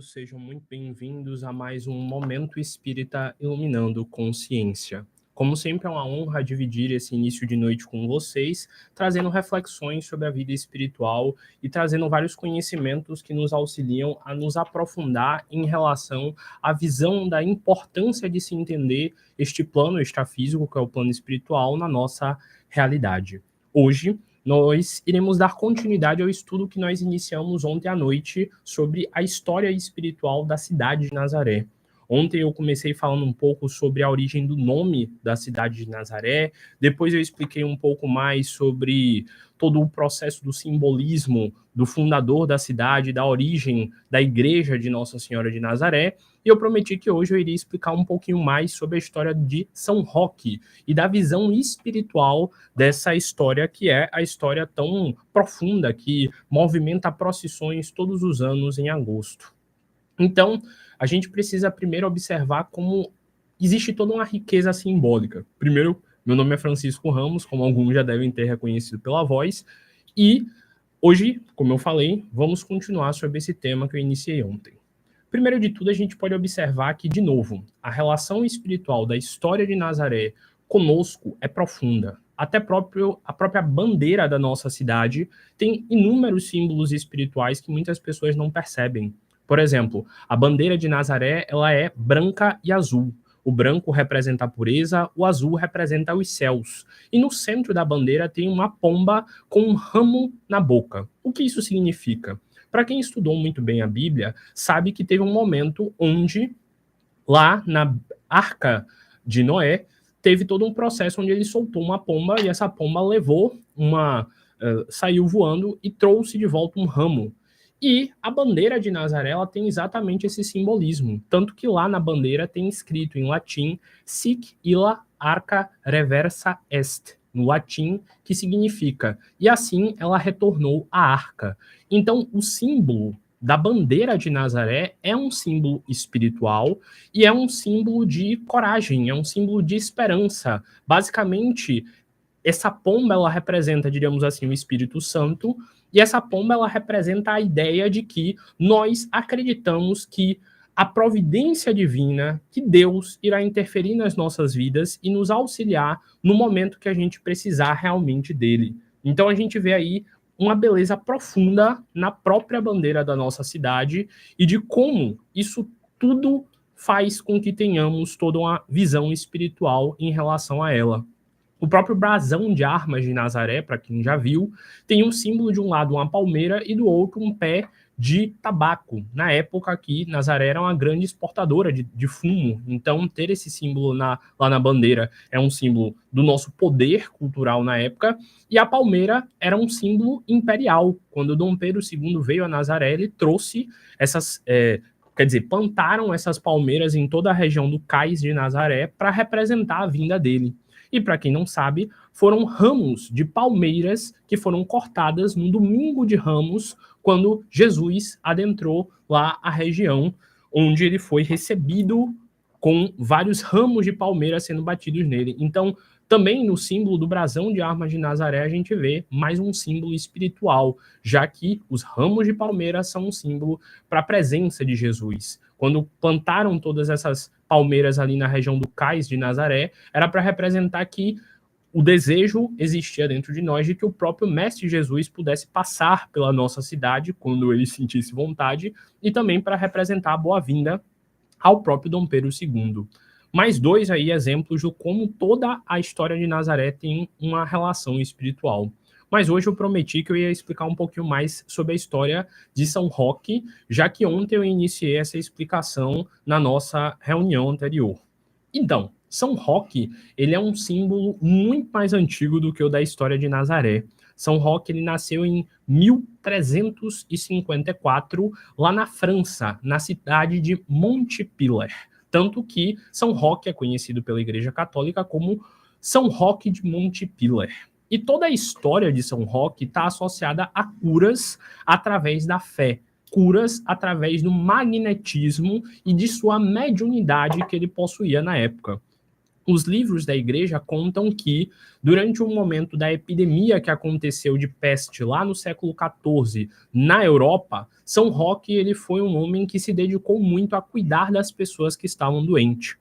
todos, sejam muito bem-vindos a mais um Momento Espírita Iluminando Consciência. Como sempre, é uma honra dividir esse início de noite com vocês, trazendo reflexões sobre a vida espiritual e trazendo vários conhecimentos que nos auxiliam a nos aprofundar em relação à visão da importância de se entender este plano extrafísico, que é o plano espiritual, na nossa realidade. Hoje, nós iremos dar continuidade ao estudo que nós iniciamos ontem à noite sobre a história espiritual da cidade de Nazaré. Ontem eu comecei falando um pouco sobre a origem do nome da cidade de Nazaré, depois eu expliquei um pouco mais sobre todo o processo do simbolismo do fundador da cidade, da origem da igreja de Nossa Senhora de Nazaré, e eu prometi que hoje eu iria explicar um pouquinho mais sobre a história de São Roque e da visão espiritual dessa história, que é a história tão profunda que movimenta procissões todos os anos em agosto. Então, a gente precisa primeiro observar como existe toda uma riqueza simbólica. Primeiro, meu nome é Francisco Ramos, como alguns já devem ter reconhecido pela voz, e hoje, como eu falei, vamos continuar sobre esse tema que eu iniciei ontem. Primeiro de tudo, a gente pode observar que, de novo, a relação espiritual da história de Nazaré conosco é profunda. Até a própria bandeira da nossa cidade tem inúmeros símbolos espirituais que muitas pessoas não percebem. Por exemplo, a bandeira de Nazaré ela é branca e azul. O branco representa a pureza, o azul representa os céus. E no centro da bandeira tem uma pomba com um ramo na boca. O que isso significa? Para quem estudou muito bem a Bíblia, sabe que teve um momento onde, lá na Arca de Noé, teve todo um processo onde ele soltou uma pomba e essa pomba levou saiu voando e trouxe de volta um ramo. E a bandeira de Nazaré ela tem exatamente esse simbolismo, tanto que lá na bandeira tem escrito em latim Sic illa arca reversa est, no latim, que significa, e assim ela retornou à arca. Então, o símbolo da bandeira de Nazaré é um símbolo espiritual e é um símbolo de coragem, é um símbolo de esperança. Basicamente, essa pomba ela representa, diríamos assim, o Espírito Santo, e essa pomba ela representa a ideia de que nós acreditamos que a providência divina, que Deus irá interferir nas nossas vidas e nos auxiliar no momento que a gente precisar realmente dele. Então a gente vê aí uma beleza profunda na própria bandeira da nossa cidade e de como isso tudo faz com que tenhamos toda uma visão espiritual em relação a ela. O próprio brasão de armas de Nazaré, para quem já viu, tem um símbolo de um lado uma palmeira e do outro um pé de tabaco. Na época que Nazaré era uma grande exportadora de fumo, então ter esse símbolo lá na bandeira é um símbolo do nosso poder cultural na época, e a palmeira era um símbolo imperial. Quando Dom Pedro II veio a Nazaré, ele trouxe plantaram essas palmeiras em toda a região do Cais de Nazaré para representar a vinda dele. E para quem não sabe, foram ramos de palmeiras que foram cortadas no domingo de Ramos, quando Jesus adentrou lá a região, onde ele foi recebido com vários ramos de palmeiras sendo batidos nele. Então, também no símbolo do brasão de armas de Nazaré, a gente vê mais um símbolo espiritual, já que os ramos de palmeira são um símbolo para a presença de Jesus. Quando plantaram todas essas palmeiras ali na região do Cais de Nazaré, era para representar que o desejo existia dentro de nós de que o próprio Mestre Jesus pudesse passar pela nossa cidade quando ele sentisse vontade, e também para representar a boa-vinda ao próprio Dom Pedro II. Mais dois aí exemplos de como toda a história de Nazaré tem uma relação espiritual. Mas hoje eu prometi que eu ia explicar um pouquinho mais sobre a história de São Roque, já que ontem eu iniciei essa explicação na nossa reunião anterior. Então, São Roque, ele é um símbolo muito mais antigo do que o da história de Nazaré. São Roque, ele nasceu em 1354, lá na França, na cidade de Montpellier. Tanto que São Roque é conhecido pela Igreja Católica como São Roque de Montpellier. E toda a história de São Roque está associada a curas através da fé, curas através do magnetismo e de sua mediunidade que ele possuía na época. os livros da igreja contam que, durante o momento da epidemia que aconteceu de peste lá no século XIV na Europa, São Roque ele foi um homem que se dedicou muito a cuidar das pessoas que estavam doentes.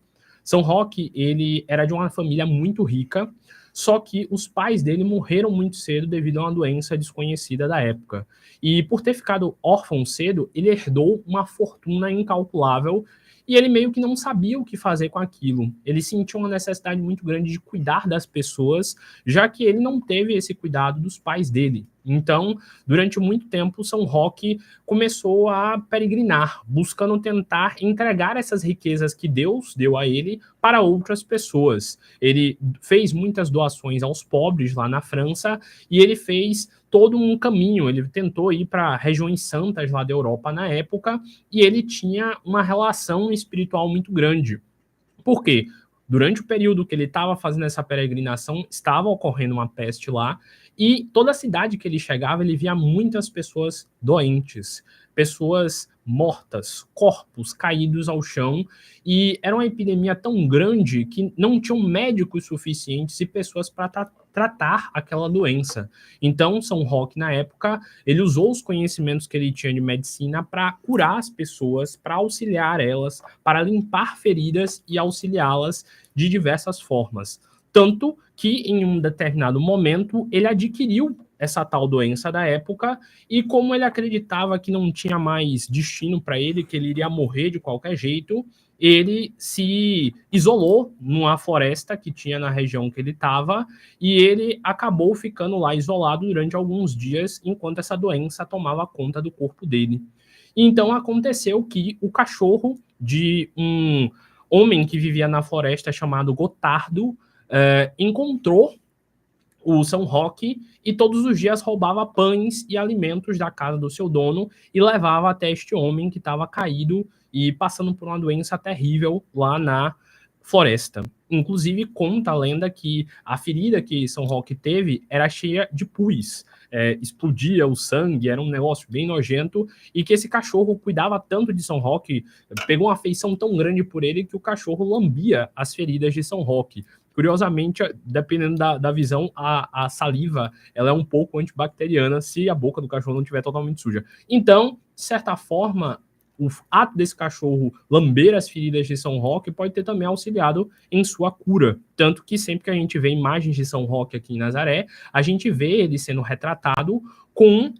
São Roque ele era de uma família muito rica, só que os pais dele morreram muito cedo devido a uma doença desconhecida da época. E por ter ficado órfão cedo, ele herdou uma fortuna incalculável e ele meio que não sabia o que fazer com aquilo. Ele sentia uma necessidade muito grande de cuidar das pessoas, já que ele não teve esse cuidado dos pais dele. Então, durante muito tempo, São Roque começou a peregrinar, buscando tentar entregar essas riquezas que Deus deu a ele para outras pessoas. Ele fez muitas doações aos pobres lá na França e ele fez todo um caminho. Ele tentou ir para regiões santas lá da Europa na época e ele tinha uma relação espiritual muito grande. Por quê? Durante o período que ele estava fazendo essa peregrinação, estava ocorrendo uma peste lá, e toda a cidade que ele chegava, ele via muitas pessoas doentes, pessoas mortas, corpos caídos ao chão, e era uma epidemia tão grande que não tinham médicos suficientes e pessoas para tratar aquela doença. Então, São Roque, na época, ele usou os conhecimentos que ele tinha de medicina para curar as pessoas, para auxiliar elas, para limpar feridas e auxiliá-las de diversas formas. Tanto que, em um determinado momento, ele adquiriu essa tal doença da época, e como ele acreditava que não tinha mais destino para ele, que ele iria morrer de qualquer jeito, ele se isolou numa floresta que tinha na região que ele estava, e ele acabou ficando lá isolado durante alguns dias, enquanto essa doença tomava conta do corpo dele. Então aconteceu que o cachorro de um homem que vivia na floresta chamado Gotardo encontrou o São Roque e todos os dias roubava pães e alimentos da casa do seu dono e levava até este homem que estava caído e passando por uma doença terrível lá na floresta. Inclusive, conta a lenda que a ferida que São Roque teve era cheia de pus. Explodia o sangue, era um negócio bem nojento, e que esse cachorro cuidava tanto de São Roque, pegou uma afeição tão grande por ele que o cachorro lambia as feridas de São Roque. Curiosamente, dependendo da visão, a saliva ela é um pouco antibacteriana se a boca do cachorro não estiver totalmente suja. Então, de certa forma, o ato desse cachorro lamber as feridas de São Roque pode ter também auxiliado em sua cura. Tanto que sempre que a gente vê imagens de São Roque aqui em Nazaré, a gente vê ele sendo retratado com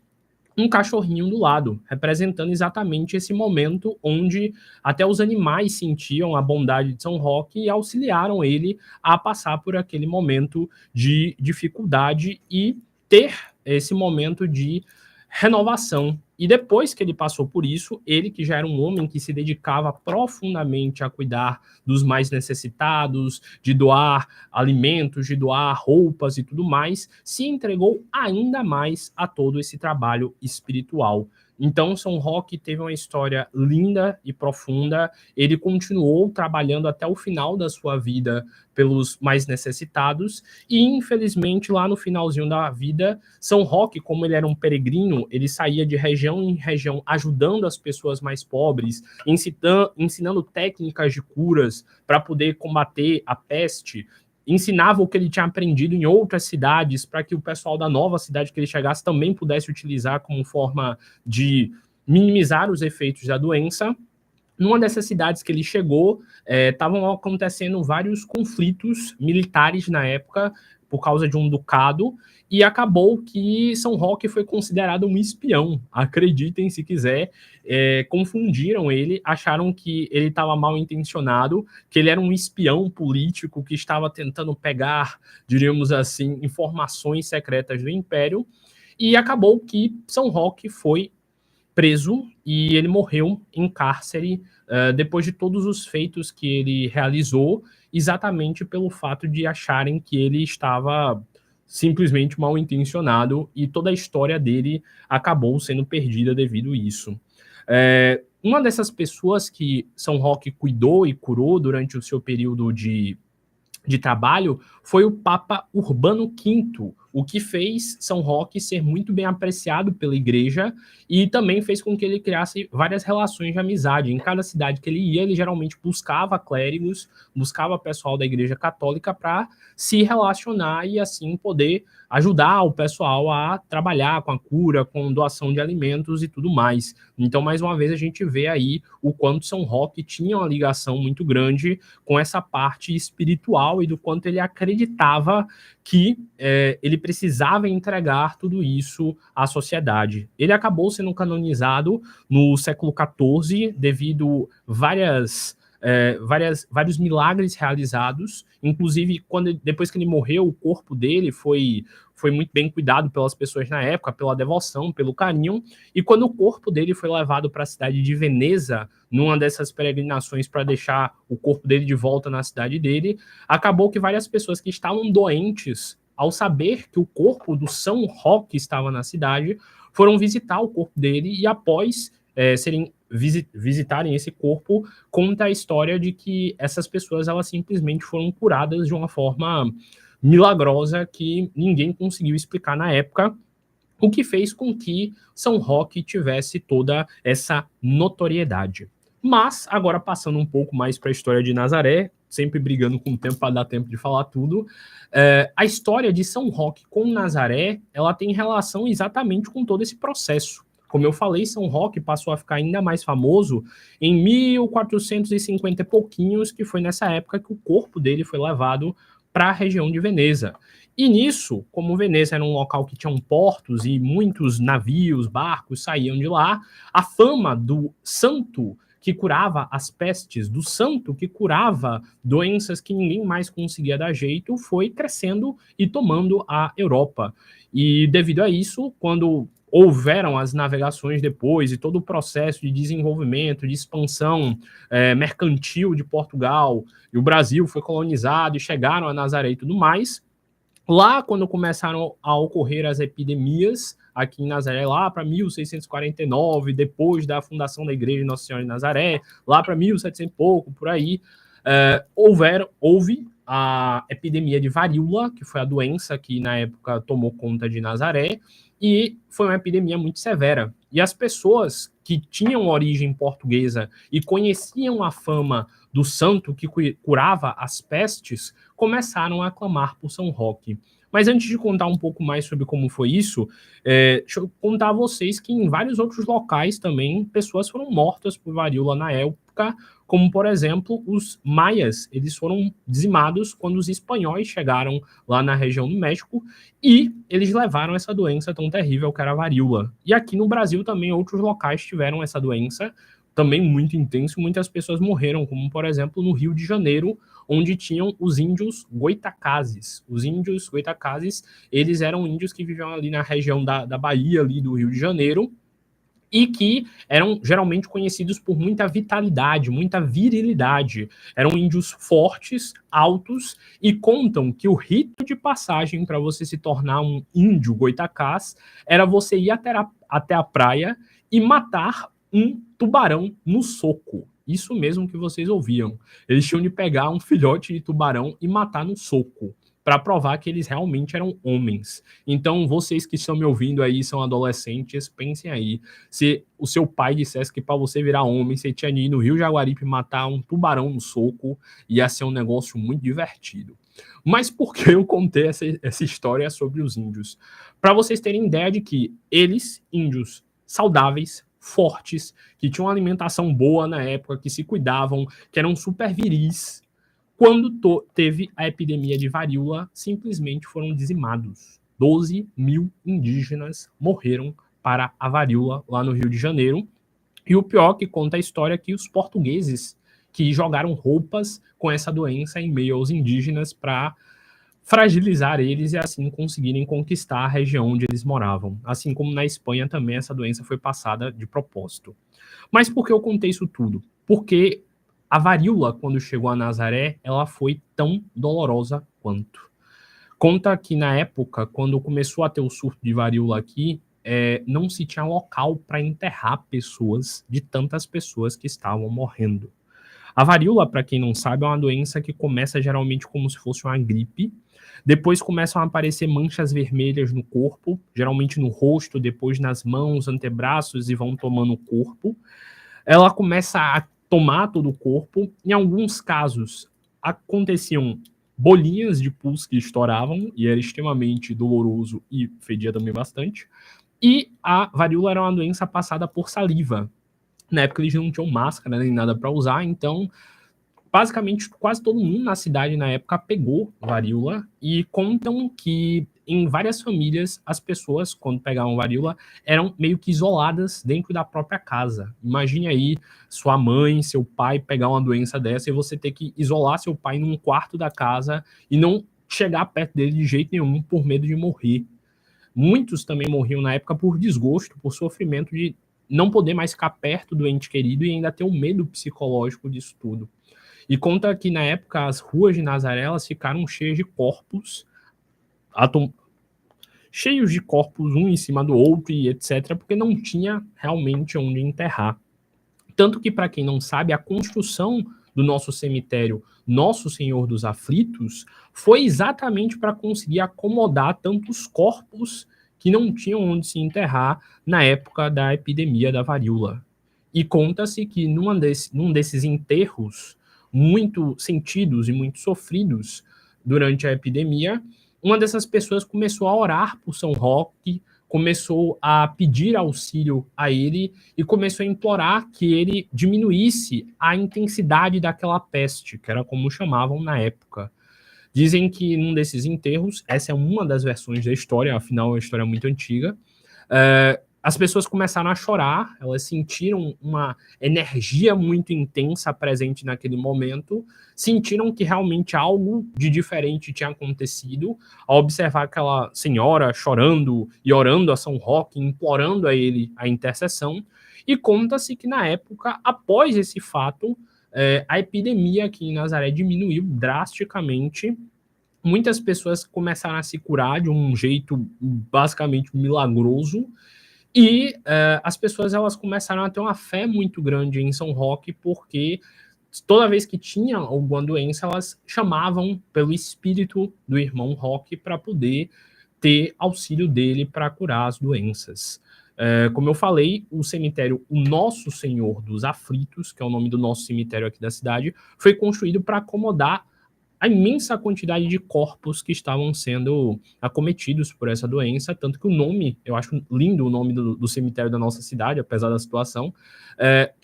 um cachorrinho do lado, representando exatamente esse momento onde até os animais sentiam a bondade de São Roque e auxiliaram ele a passar por aquele momento de dificuldade e ter esse momento de renovação. E depois que ele passou por isso, ele que já era um homem que se dedicava profundamente a cuidar dos mais necessitados, de doar alimentos, de doar roupas e tudo mais, se entregou ainda mais a todo esse trabalho espiritual. Então, São Roque teve uma história linda e profunda. Ele continuou trabalhando até o final da sua vida pelos mais necessitados e, infelizmente, lá no finalzinho da vida, São Roque, como ele era um peregrino, ele saía de região em região ajudando as pessoas mais pobres, ensinando técnicas de curas para poder combater a peste, ensinava o que ele tinha aprendido em outras cidades para que o pessoal da nova cidade que ele chegasse também pudesse utilizar como forma de minimizar os efeitos da doença. Numa dessas cidades que ele chegou, estavam acontecendo vários conflitos militares na época por causa de um ducado, e acabou que São Roque foi considerado um espião. Acreditem se quiser, confundiram ele, acharam que ele estava mal intencionado, que ele era um espião político que estava tentando pegar, diríamos assim, informações secretas do Império, e acabou que São Roque foi preso e ele morreu em cárcere depois de todos os feitos que ele realizou, exatamente pelo fato de acharem que ele estava simplesmente mal intencionado, e toda a história dele acabou sendo perdida devido a isso. Uma dessas pessoas que São Roque cuidou e curou durante o seu período de trabalho foi o Papa Urbano V, o que fez São Roque ser muito bem apreciado pela igreja e também fez com que ele criasse várias relações de amizade. Em cada cidade que ele ia, ele geralmente buscava clérigos, buscava pessoal da igreja católica para se relacionar e assim poder ajudar o pessoal a trabalhar com a cura, com doação de alimentos e tudo mais. Então, mais uma vez, a gente vê aí o quanto São Roque tinha uma ligação muito grande com essa parte espiritual e do quanto ele acreditava que ele precisava entregar tudo isso à sociedade. Ele acabou sendo canonizado no século XIV devido vários milagres realizados, inclusive depois que ele morreu, o corpo dele foi muito bem cuidado pelas pessoas na época, pela devoção, pelo carinho, e quando o corpo dele foi levado para a cidade de Veneza, numa dessas peregrinações para deixar o corpo dele de volta na cidade dele, acabou que várias pessoas que estavam doentes, ao saber que o corpo do São Roque estava na cidade, foram visitar o corpo dele e após visitarem esse corpo, conta a história de que essas pessoas elas simplesmente foram curadas de uma forma milagrosa que ninguém conseguiu explicar na época, o que fez com que São Roque tivesse toda essa notoriedade. Mas, agora passando um pouco mais para a história de Nazaré, sempre brigando com o tempo para dar tempo de falar tudo, a história de São Roque com Nazaré, ela tem relação exatamente com todo esse processo. Como eu falei, São Roque passou a ficar ainda mais famoso em 1450 e pouquinhos, que foi nessa época que o corpo dele foi levado para a região de Veneza. E nisso, como Veneza era um local que tinha portos e muitos navios, barcos saíam de lá, a fama do santo que curava as pestes, do santo que curava doenças que ninguém mais conseguia dar jeito, foi crescendo e tomando a Europa. E devido a isso, quando houveram as navegações depois e todo o processo de desenvolvimento, de expansão mercantil de Portugal, e o Brasil foi colonizado e chegaram a Nazaré e tudo mais, lá quando começaram a ocorrer as epidemias aqui em Nazaré, lá para 1649, depois da fundação da igreja de Nossa Senhora de Nazaré, lá para 1700 e pouco, por aí, houve a epidemia de varíola, que foi a doença que na época tomou conta de Nazaré, e foi uma epidemia muito severa. E as pessoas que tinham origem portuguesa e conheciam a fama do santo que curava as pestes, começaram a clamar por São Roque. Mas antes de contar um pouco mais sobre como foi isso, deixa eu contar a vocês que em vários outros locais também pessoas foram mortas por varíola na época, como, por exemplo, os maias. Eles foram dizimados quando os espanhóis chegaram lá na região do México e eles levaram essa doença tão terrível que era a varíola. E aqui no Brasil também outros locais tiveram essa doença, também muito intenso, muitas pessoas morreram, como, por exemplo, no Rio de Janeiro, onde tinham os índios goitacazes. Os índios goitacazes, eles eram índios que viviam ali na região da Bahia, ali do Rio de Janeiro, e que eram geralmente conhecidos por muita vitalidade, muita virilidade. Eram índios fortes, altos, e contam que o rito de passagem para você se tornar um índio goitacás era você ir até a praia e matar um tubarão no soco. Isso mesmo que vocês ouviam. Eles tinham de pegar um filhote de tubarão e matar no soco, para provar que eles realmente eram homens. Então, vocês que estão me ouvindo aí, são adolescentes, pensem aí, se o seu pai dissesse que para você virar homem, você tinha de ir no Rio Jaguaribe matar um tubarão no soco, ia ser um negócio muito divertido. Mas por que eu contei essa história sobre os índios? Para vocês terem ideia de que eles, índios saudáveis, fortes, que tinham uma alimentação boa na época, que se cuidavam, que eram super viris, quando teve a epidemia de varíola, simplesmente foram dizimados. 12 mil indígenas morreram para a varíola lá no Rio de Janeiro. E o pior que conta a história é que os portugueses que jogaram roupas com essa doença em meio aos indígenas para fragilizar eles e assim conseguirem conquistar a região onde eles moravam. Assim como na Espanha também essa doença foi passada de propósito. Mas por que eu contei isso tudo? Porque a varíola, quando chegou a Nazaré, ela foi tão dolorosa quanto. Conta que na época, quando começou a ter o surto de varíola aqui, não se tinha local para enterrar pessoas, de tantas pessoas que estavam morrendo. A varíola, para quem não sabe, é uma doença que começa geralmente como se fosse uma gripe. Depois começam a aparecer manchas vermelhas no corpo, geralmente no rosto, depois nas mãos, antebraços e vão tomando o corpo. Ela começa a tomar todo o corpo. Em alguns casos, aconteciam bolinhas de pus que estouravam e era extremamente doloroso e fedia também bastante. E a varíola era uma doença passada por saliva. Na época eles não tinham máscara nem nada para usar, então basicamente quase todo mundo na cidade na época pegou varíola e contam que em várias famílias as pessoas, quando pegavam varíola, eram meio que isoladas dentro da própria casa. Imagine aí sua mãe, seu pai pegar uma doença dessa e você ter que isolar seu pai num quarto da casa e não chegar perto dele de jeito nenhum por medo de morrer. Muitos também morriam na época por desgosto, por sofrimento de não poder mais ficar perto do ente querido e ainda ter o medo psicológico disso tudo. E conta que na época as ruas de Nazaré elas ficaram cheias de corpos, cheios de corpos um em cima do outro e etc, porque não tinha realmente onde enterrar. Tanto que, para quem não sabe, a construção do nosso cemitério Nosso Senhor dos Aflitos foi exatamente para conseguir acomodar tantos corpos que não tinham onde se enterrar na época da epidemia da varíola. E conta-se que num desses enterros muito sentidos e muito sofridos durante a epidemia, uma dessas pessoas começou a orar por São Roque, começou a pedir auxílio a ele e começou a implorar que ele diminuísse a intensidade daquela peste, que era como chamavam na época. Dizem que num desses enterros, essa é uma das versões da história, afinal é uma história muito antiga, as pessoas começaram a chorar, elas sentiram uma energia muito intensa presente naquele momento, sentiram que realmente algo de diferente tinha acontecido, ao observar aquela senhora chorando e orando a São Roque, implorando a ele a intercessão, e conta-se que na época, após esse fato, a epidemia aqui em Nazaré diminuiu drasticamente. Muitas pessoas começaram a se curar de um jeito basicamente milagroso, e as pessoas elas começaram a ter uma fé muito grande em São Roque, porque toda vez que tinha alguma doença, elas chamavam pelo espírito do irmão Roque para poder ter auxílio dele para curar as doenças. Como eu falei, o cemitério O Nosso Senhor dos Aflitos, que é o nome do nosso cemitério aqui da cidade, foi construído para acomodar a imensa quantidade de corpos que estavam sendo acometidos por essa doença, tanto que o nome, eu acho lindo o nome do cemitério da nossa cidade, apesar da situação,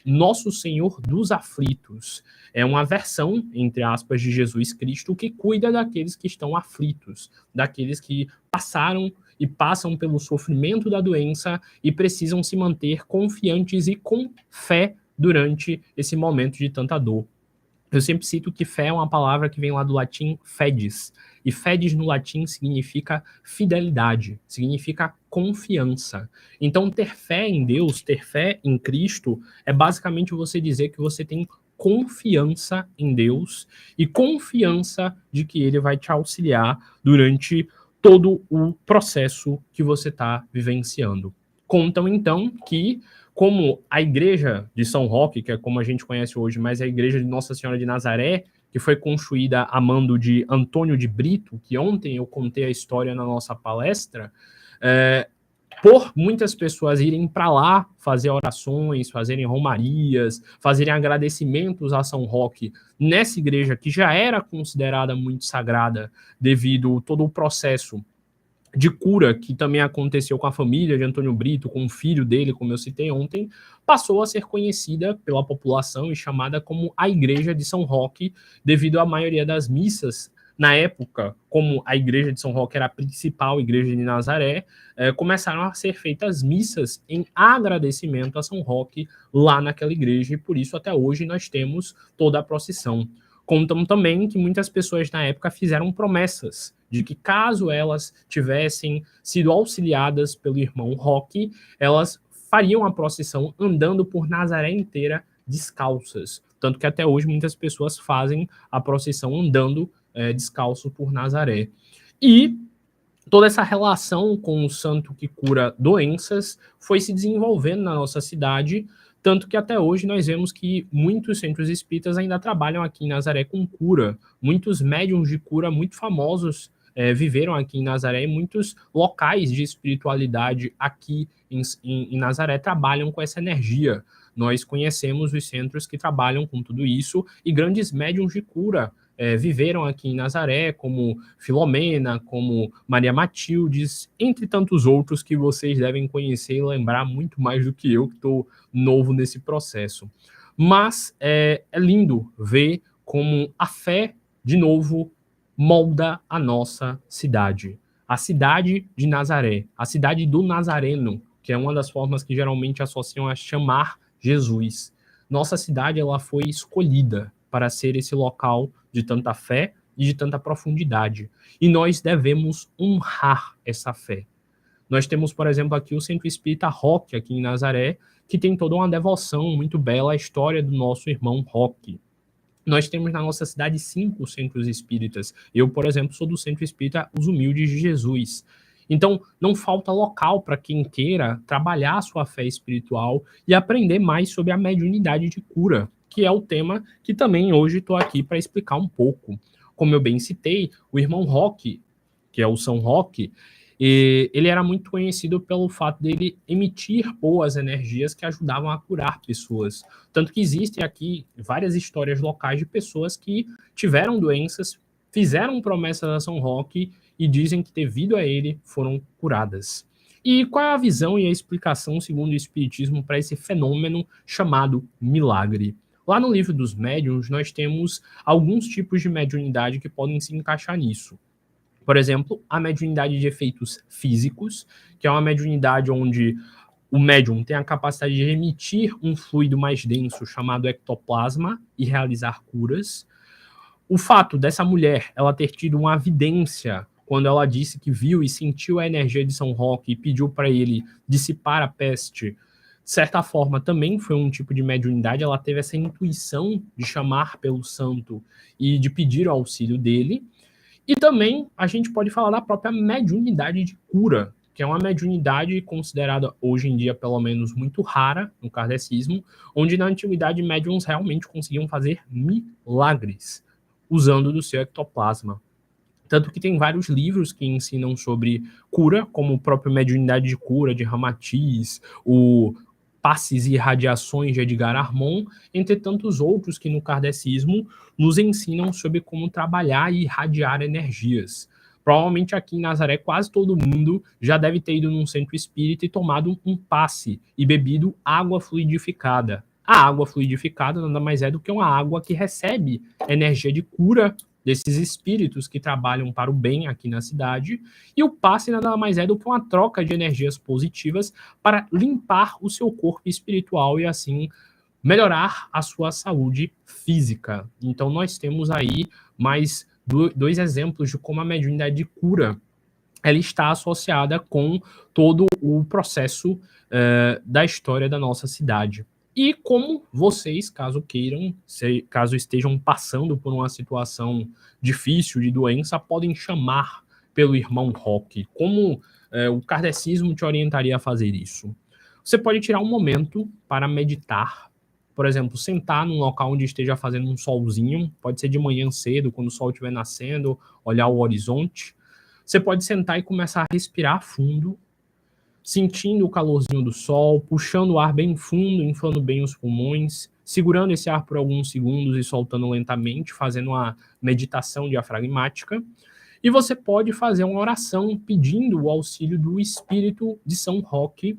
Nosso Senhor dos Aflitos. É uma versão, entre aspas, de Jesus Cristo que cuida daqueles que estão aflitos, daqueles que passaram e passam pelo sofrimento da doença e precisam se manter confiantes e com fé durante esse momento de tanta dor. Eu sempre cito que fé é uma palavra que vem lá do latim fedes, e fedes no latim significa fidelidade, significa confiança. Então, ter fé em Deus, ter fé em Cristo, é basicamente você dizer que você tem confiança em Deus e confiança de que Ele vai te auxiliar durante todo o processo que você está vivenciando. Contam, então, que como a igreja de São Roque, que é como a gente conhece hoje, mas a igreja de Nossa Senhora de Nazaré, que foi construída a mando de Antônio de Brito, que ontem eu contei a história na nossa palestra, por muitas pessoas irem para lá fazer orações, fazerem romarias, fazerem agradecimentos a São Roque nessa igreja que já era considerada muito sagrada devido a todo o processo de cura que também aconteceu com a família de Antônio Brito, com o filho dele, como eu citei ontem, passou a ser conhecida pela população e chamada como a Igreja de São Roque, devido à maioria das missas. Na época, como a Igreja de São Roque era a principal igreja de Nazaré, começaram a ser feitas missas em agradecimento a São Roque lá naquela igreja, e por isso até hoje nós temos toda a procissão. Contam também que muitas pessoas na época fizeram promessas de que caso elas tivessem sido auxiliadas pelo irmão Roque, elas fariam a procissão andando por Nazaré inteira descalças. Tanto que até hoje muitas pessoas fazem a procissão andando descalço por Nazaré. E toda essa relação com o santo que cura doenças foi se desenvolvendo na nossa cidade, Tanto que até hoje nós vemos que muitos centros espíritas ainda trabalham aqui em Nazaré com cura. Muitos médiuns de cura muito famosos viveram aqui em Nazaré, e muitos locais de espiritualidade aqui em Nazaré trabalham com essa energia. Nós conhecemos os centros que trabalham com tudo isso e grandes médiuns de cura viveram aqui em Nazaré, como Filomena, como Maria Matildes, entre tantos outros que vocês devem conhecer e lembrar muito mais do que eu, que estou novo nesse processo. Mas é lindo ver como a fé, de novo, molda a nossa cidade. A cidade de Nazaré, a cidade do Nazareno, que é uma das formas que geralmente associam a chamar Jesus. Nossa cidade ela foi escolhida para ser esse local de tanta fé e de tanta profundidade. E nós devemos honrar essa fé. Nós temos, por exemplo, aqui o Centro Espírita Roque, aqui em Nazaré, que tem toda uma devoção muito bela à história do nosso irmão Roque. Nós temos na nossa cidade 5 centros espíritas. Eu, por exemplo, sou do Centro Espírita Os Humildes de Jesus. Então, não falta local para quem queira trabalhar a sua fé espiritual e aprender mais sobre a mediunidade de cura, que é o tema que também hoje estou aqui para explicar um pouco. Como eu bem citei, o irmão Roque, que é o São Roque, ele era muito conhecido pelo fato dele emitir boas energias que ajudavam a curar pessoas. Tanto que existem aqui várias histórias locais de pessoas que tiveram doenças, fizeram promessas a São Roque e dizem que, devido a ele, foram curadas. E qual é a visão e a explicação, segundo o Espiritismo, para esse fenômeno chamado milagre? Lá no livro dos médiuns, nós temos alguns tipos de mediunidade que podem se encaixar nisso. Por exemplo, a mediunidade de efeitos físicos, que é uma mediunidade onde o médium tem a capacidade de emitir um fluido mais denso chamado ectoplasma e realizar curas. O fato dessa mulher ela ter tido uma evidência quando ela disse que viu e sentiu a energia de São Roque e pediu para ele dissipar a peste, de certa forma também foi um tipo de mediunidade. Ela teve essa intuição de chamar pelo santo e de pedir o auxílio dele. E também a gente pode falar da própria mediunidade de cura, que é uma mediunidade considerada hoje em dia, pelo menos, muito rara no kardecismo, onde na antiguidade médiuns realmente conseguiam fazer milagres usando do seu ectoplasma. Tanto que tem vários livros que ensinam sobre cura, como o próprio Mediunidade de Cura, de Ramatiz, o Passes e Irradiações de Edgar Armond, entre tantos outros que no kardecismo nos ensinam sobre como trabalhar e irradiar energias. Provavelmente aqui em Nazaré quase todo mundo já deve ter ido num centro espírita e tomado um passe e bebido água fluidificada. A água fluidificada nada mais é do que uma água que recebe energia de cura desses espíritos que trabalham para o bem aqui na cidade, e o passe nada mais é do que uma troca de energias positivas para limpar o seu corpo espiritual e assim melhorar a sua saúde física. Então nós temos aí mais dois exemplos de como a mediunidade de cura ela está associada com todo o processo da história da nossa cidade. E como vocês, caso queiram, caso estejam passando por uma situação difícil de doença, podem chamar pelo irmão Roque. Como o kardecismo te orientaria a fazer isso? Você pode tirar um momento para meditar. Por exemplo, sentar num local onde esteja fazendo um solzinho. Pode ser de manhã cedo, quando o sol estiver nascendo, olhar o horizonte. Você pode sentar e começar a respirar fundo, sentindo o calorzinho do sol, puxando o ar bem fundo, inflando bem os pulmões, segurando esse ar por alguns segundos e soltando lentamente, fazendo uma meditação diafragmática. E você pode fazer uma oração pedindo o auxílio do Espírito de São Roque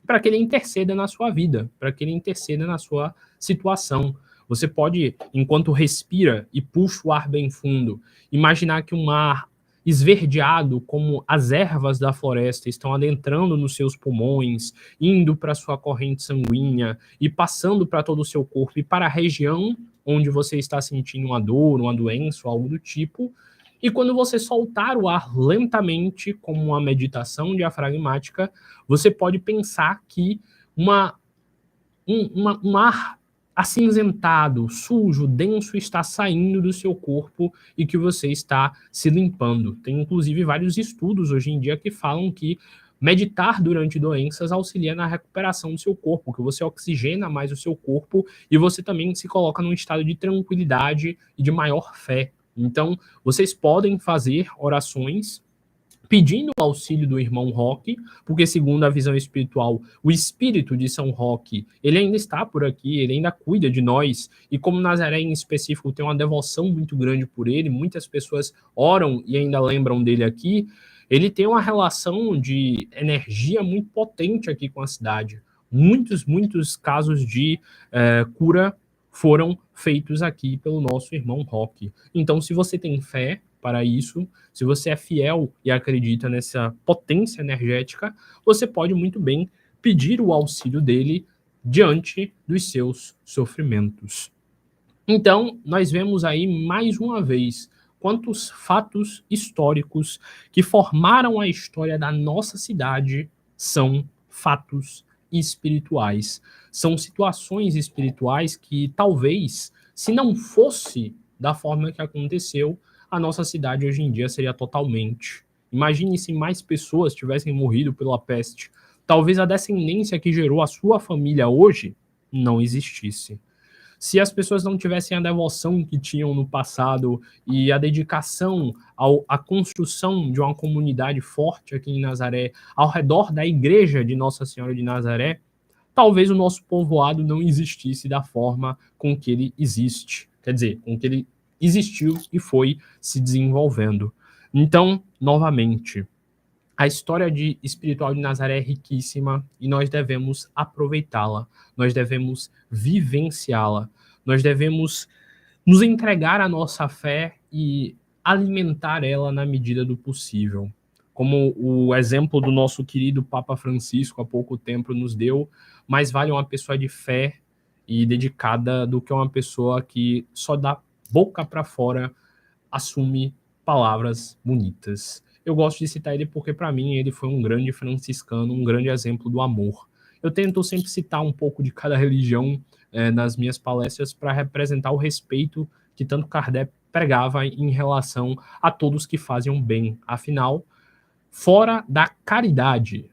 para que ele interceda na sua vida, para que ele interceda na sua situação. Você pode, enquanto respira e puxa o ar bem fundo, imaginar que um ar esverdeado, como as ervas da floresta, estão adentrando nos seus pulmões, indo para a sua corrente sanguínea e passando para todo o seu corpo e para a região onde você está sentindo uma dor, uma doença ou algo do tipo. E quando você soltar o ar lentamente, como uma meditação diafragmática, você pode pensar que um ar acinzentado, sujo, denso está saindo do seu corpo e que você está se limpando. Tem inclusive vários estudos hoje em dia que falam que Meditar durante doenças auxilia na recuperação do seu corpo, que você oxigena mais o seu corpo e você também se coloca num estado de tranquilidade e de maior fé. Então, vocês podem fazer orações pedindo o auxílio do irmão Roque, porque segundo a visão espiritual, o espírito de São Roque, ele ainda está por aqui, ele ainda cuida de nós, e como Nazaré em específico tem uma devoção muito grande por ele, muitas pessoas oram e ainda lembram dele aqui, ele tem uma relação de energia muito potente aqui com a cidade. Muitos casos de cura foram feitos aqui pelo nosso irmão Roque. Então, se você tem fé para isso, se você é fiel e acredita nessa potência energética, você pode muito bem pedir o auxílio dele diante dos seus sofrimentos. Então, nós vemos aí mais uma vez quantos fatos históricos que formaram a história da nossa cidade são fatos espirituais. São situações espirituais que talvez, se não fosse da forma que aconteceu, a nossa cidade hoje em dia seria totalmente. Imagine se mais pessoas tivessem morrido pela peste. Talvez a descendência que gerou a sua família hoje não existisse. Se as pessoas não tivessem a devoção que tinham no passado e a dedicação à construção de uma comunidade forte aqui em Nazaré, ao redor da igreja de Nossa Senhora de Nazaré, talvez o nosso povoado não existisse da forma com que ele existe. Quer dizer, com que ele existiu e foi se desenvolvendo. Então, novamente, a história espiritual de Nazaré é riquíssima e nós devemos aproveitá-la, nós devemos vivenciá-la, nós devemos nos entregar à nossa fé e alimentar ela na medida do possível. Como o exemplo do nosso querido Papa Francisco há pouco tempo nos deu, mais vale uma pessoa de fé e dedicada do que uma pessoa que só dá boca para fora, assume palavras bonitas. Eu gosto de citar ele porque, para mim, ele foi um grande franciscano, um grande exemplo do amor. Eu tento sempre citar um pouco de cada religião nas minhas palestras para representar o respeito que tanto Kardec pregava em relação a todos que fazem o bem. Afinal, fora da caridade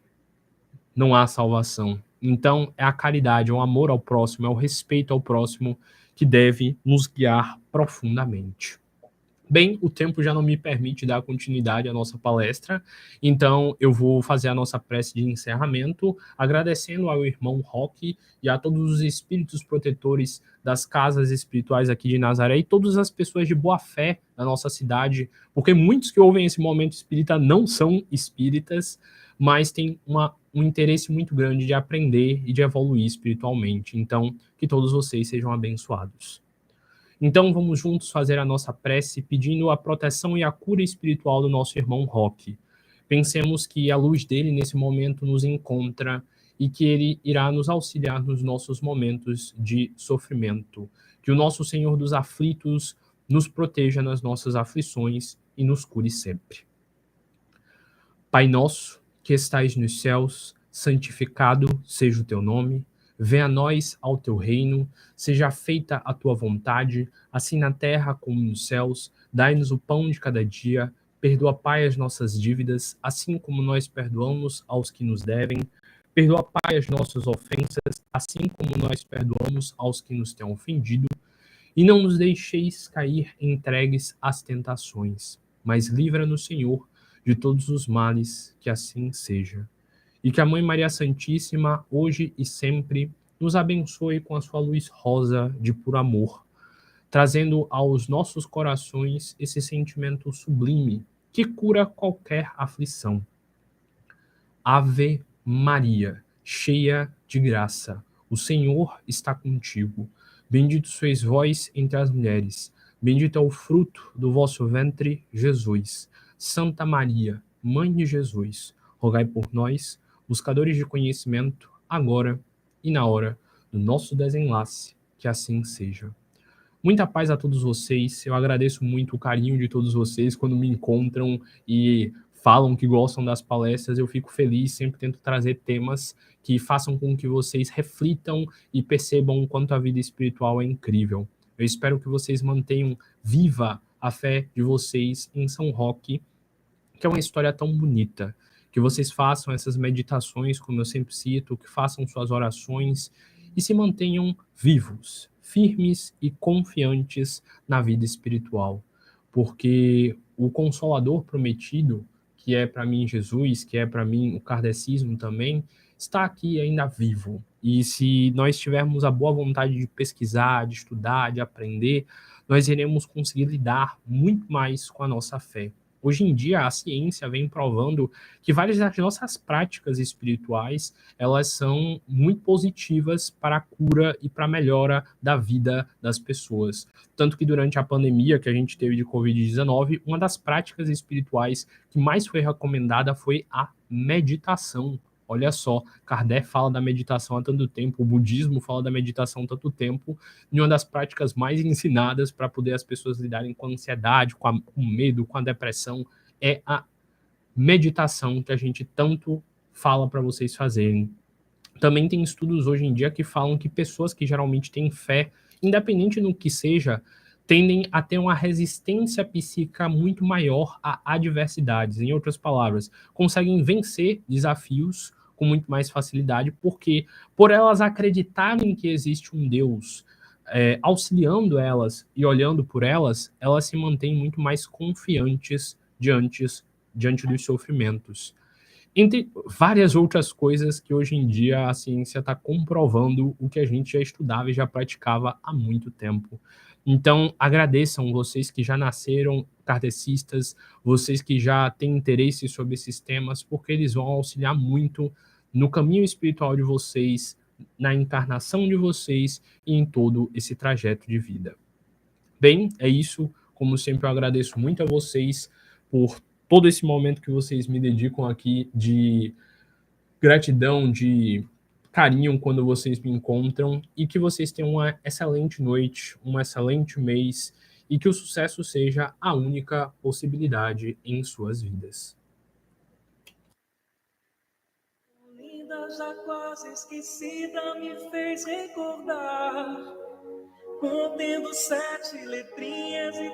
não há salvação. Então, é a caridade, é o amor ao próximo, é o respeito ao próximo que deve nos guiar profundamente. Bem, o tempo já não me permite dar continuidade à nossa palestra, então eu vou fazer a nossa prece de encerramento, agradecendo ao irmão Roque e a todos os espíritos protetores das casas espirituais aqui de Nazaré e todas as pessoas de boa fé da nossa cidade, porque muitos que ouvem esse momento espírita não são espíritas, mas têm um interesse muito grande de aprender e de evoluir espiritualmente. Então, que todos vocês sejam abençoados. Então vamos juntos fazer a nossa prece pedindo a proteção e a cura espiritual do nosso irmão Roque. Pensemos que a luz dele nesse momento nos encontra e que ele irá nos auxiliar nos nossos momentos de sofrimento. Que o nosso Senhor dos aflitos nos proteja nas nossas aflições e nos cure sempre. Pai nosso, que estais nos céus, santificado seja o teu nome. Venha a nós ao teu reino, seja feita a tua vontade, assim na terra como nos céus. Dai-nos o pão de cada dia, perdoa, Pai, as nossas dívidas, assim como nós perdoamos aos que nos devem. Perdoa, Pai, as nossas ofensas, assim como nós perdoamos aos que nos têm ofendido. E não nos deixeis cair entregues às tentações, mas livra-nos, Senhor, de todos os males, que assim seja. E que a Mãe Maria Santíssima, hoje e sempre, nos abençoe com a sua luz rosa de puro amor, trazendo aos nossos corações esse sentimento sublime que cura qualquer aflição. Ave Maria, cheia de graça, o Senhor está contigo. Bendito sois vós entre as mulheres, bendito é o fruto do vosso ventre, Jesus. Santa Maria, Mãe de Jesus, rogai por nós, buscadores de conhecimento, agora e na hora do nosso desenlace, que assim seja. Muita paz a todos vocês, eu agradeço muito o carinho de todos vocês quando me encontram e falam que gostam das palestras, eu fico feliz, sempre tento trazer temas que façam com que vocês reflitam e percebam o quanto a vida espiritual é incrível. Eu espero que vocês mantenham viva a fé de vocês em São Roque, que é uma história tão bonita, que vocês façam essas meditações, como eu sempre cito, que façam suas orações e se mantenham vivos, firmes e confiantes na vida espiritual, porque o Consolador prometido, que é para mim Jesus, que é para mim o kardecismo também, está aqui ainda vivo. E se nós tivermos a boa vontade de pesquisar, de estudar, de aprender, nós iremos conseguir lidar muito mais com a nossa fé. Hoje em dia, a ciência vem provando que várias das nossas práticas espirituais, elas são muito positivas para a cura e para a melhora da vida das pessoas. Tanto que durante a pandemia que a gente teve de Covid-19, uma das práticas espirituais que mais foi recomendada foi a meditação. Olha só, Kardec fala da meditação há tanto tempo, o budismo fala da meditação há tanto tempo, e uma das práticas mais ensinadas para poder as pessoas lidarem com a ansiedade, com o medo, com a depressão, é a meditação que a gente tanto fala para vocês fazerem. Também tem estudos hoje em dia que falam que pessoas que geralmente têm fé, independente no que seja, tendem a ter uma resistência psíquica muito maior a adversidades. Em outras palavras, conseguem vencer desafios com muito mais facilidade, porque por elas acreditarem que existe um Deus auxiliando elas e olhando por elas, elas se mantêm muito mais confiantes diante dos sofrimentos. Entre várias outras coisas que hoje em dia a ciência está comprovando o que a gente já estudava e já praticava há muito tempo. Então, agradeçam vocês que já nasceram kardecistas, vocês que já têm interesse sobre esses temas, porque eles vão auxiliar muito no caminho espiritual de vocês, na encarnação de vocês e em todo esse trajeto de vida. Bem, é isso. Como sempre, eu agradeço muito a vocês por todo esse momento que vocês me dedicam aqui de gratidão, de carinho quando vocês me encontram e que vocês tenham uma excelente noite, um excelente mês e que o sucesso seja a única possibilidade em suas vidas. Linda, já quase esquecida, me fez recordar, contendo 7 letrinhas e